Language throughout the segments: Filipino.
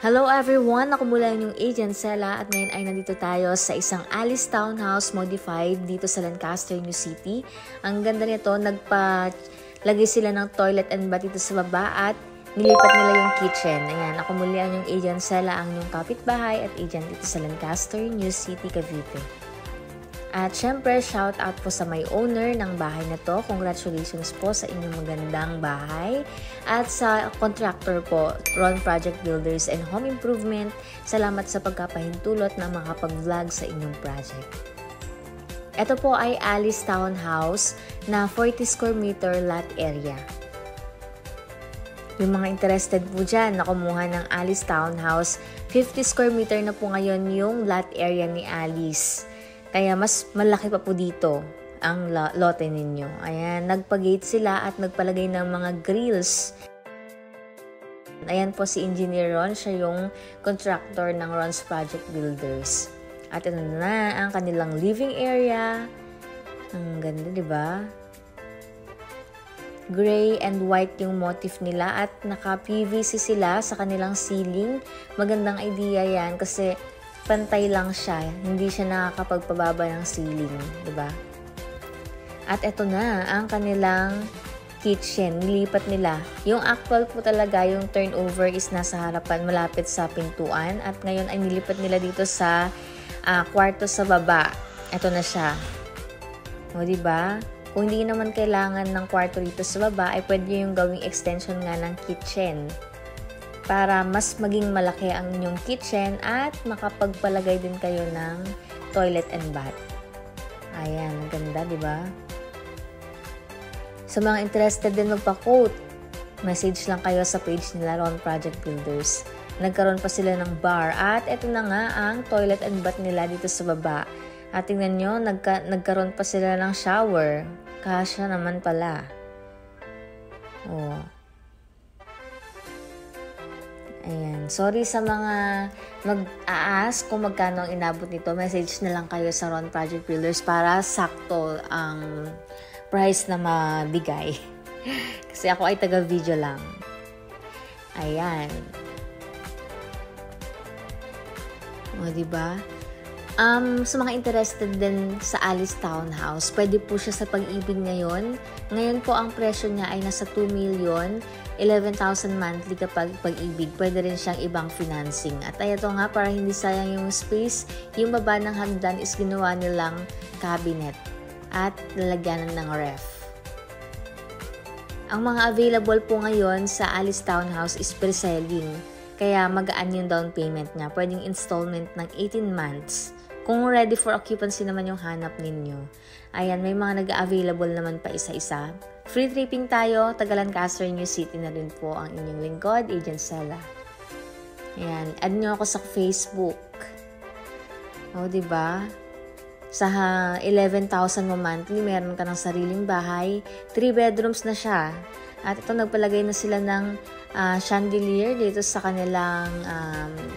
Hello everyone! Ako mula yung Agent Sela at ngayon ay nandito tayo sa isang Alice Townhouse Modified dito sa Lancaster, New City. Ang ganda nito, nagpalagay sila ng toilet and bath dito sa baba at nilipat nila yung kitchen. Ayan, ako mula yung Agent Sela, ang yung kapitbahay at agent dito sa Lancaster, New City, Cavite. At syempre, shout out po sa may owner ng bahay na to. Congratulations po sa inyong magandang bahay. At sa contractor po, Ron Project Builders and Home Improvement, salamat sa pagkapahintulot na makapag-vlog sa inyong project. Ito po ay Alice Townhouse na 40 square meter lot area. Yung mga interested po dyan na kumuha ng Alice Townhouse, 50 square meter na po ngayon yung lot area ni Alice. Kaya mas malaki pa po dito ang lote ninyo. Ayan, nagpa-gate sila at nagpalagay ng mga grills. Ayan po si Engineer Ron, siya yung contractor ng Ron's Project Builders. At ito na ang kanilang living area. Ang ganda, di ba? Gray and white yung motif nila at naka-PVC sila sa kanilang ceiling. Magandang idea yan kasi pantay lang siya, hindi siya nakakapagpababa ng ceiling, di ba? At ito na ang kanilang kitchen, nilipat nila. Yung actual po talaga, yung turnover is nasa harapan, malapit sa pintuan. At ngayon ay nilipat nila dito sa kwarto sa baba. Ito na siya. O, di ba? Kung hindi naman kailangan ng kwarto dito sa baba, ay pwede yung gawing extension nga ng kitchen para mas maging malaki ang inyong kitchen at makapagpalagay din kayo ng toilet and bath. Ayan, ang ganda, di ba? Sa mga interested din magpa-quote, message lang kayo sa page nila, Ron Project Builders. Nagkaroon pa sila ng bar at ito na nga ang toilet and bath nila dito sa baba. At tingnan nyo, nagkaroon pa sila ng shower. Kasya naman pala. Oh. Ayan. Sorry sa mga mag-a-ask kung magkano ang inabot nito. Message na lang kayo sa Ron Project Builders para sakto ang price na mabigay. Kasi ako ay taga-video lang. Ayan. O, diba? Sa mga interested din sa Alice Townhouse, pwede po siya sa Pag-ibig ngayon. Ngayon po ang presyo niya ay nasa 2 million. 11,000 monthly kapag Pag-ibig. Pwede rin siyang ibang financing. At ito nga, para hindi sayang yung space, yung baba ng hagdan is ginawa nilang cabinet at lalagyanan ng ref. Ang mga available po ngayon sa Alice Townhouse is pre-selling. Kaya magaan yung down payment niya. Pwedeng installment ng 18 months. Kung ready for occupancy naman yung hanap ninyo. Ayan, may mga nag-available naman pa isa-isa. Free tripping tayo, taga Lancaster, New City na rin po ang inyong lingkod, Agent Sela. Ayan, add nyo ako sa Facebook. O, diba? Sa 11,000 mo monthly, meron ka ng sariling bahay. 3 bedrooms na siya. At ito, nagpalagay na sila ng chandelier dito sa kanilang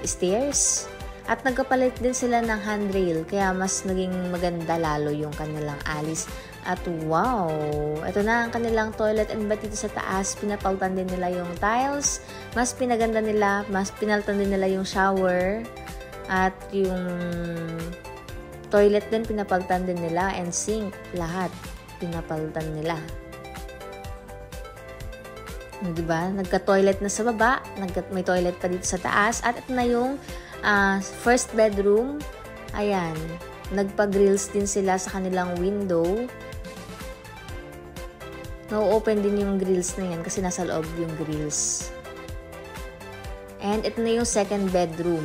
stairs. At nagkapalit din sila ng handrail, kaya mas naging maganda lalo yung kanilang Alice. At wow! Ito na ang kanilang toilet and bath dito sa taas. Pinapalitan din nila yung tiles. Mas pinaganda nila, mas pinalitan din nila yung shower. At yung toilet din pinapalitan din nila and sink. Lahat pinapalitan nila. Diba? Nagka-toilet na sa baba. May toilet pa dito sa taas. At ito na yung first bedroom. Ayan. Nagpa-grills din sila sa kanilang window. Na-open din yung grills na yan kasi nasa loob yung grills. And ito na yung second bedroom.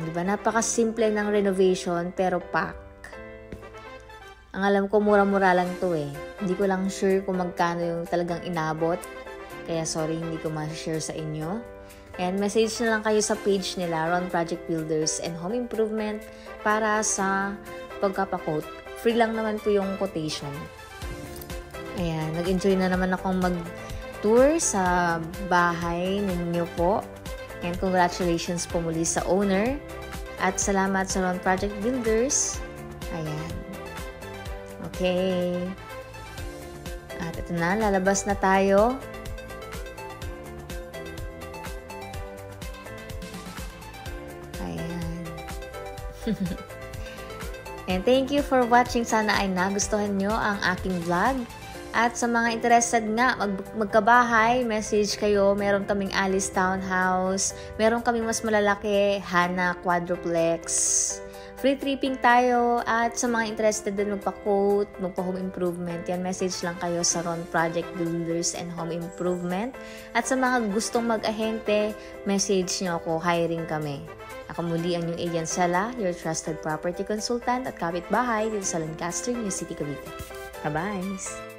Diba? Napaka-simple ng renovation pero pack. Ang alam ko, mura-mura lang to eh. Hindi ko lang sure kung magkano yung talagang inabot. Kaya sorry, hindi ko ma-share sa inyo. And message na lang kayo sa page nila, Ron Project Builders and Home Improvement para sa pagkapa-quote. Free lang naman po yung quotation. Ayan, nag-enjoy na naman akong mag-tour sa bahay ninyo po. And congratulations po muli sa owner. At salamat sa Ron Project Builders. Ayan. Okay. At ito na, lalabas na tayo. Ayan. And thank you for watching. Sana ay nagustuhan nyo ang aking vlog. At sa mga interested nga, magkabahay, message kayo. Meron kaming Alice Townhouse. Meron kaming mas malalaki, Hana Quadruplex. Free tripping tayo. At sa mga interested din magpa-quote, magpa-home improvement, yan, message lang kayo sa Ron Project Builders and Home Improvement. At sa mga gustong mag-ahente, message nyo ako, hiring kami. Ako muli ang yung Agent Sela, your trusted property consultant at kapitbahay dito sa Lancaster, New City, Cavite. Bye-bye!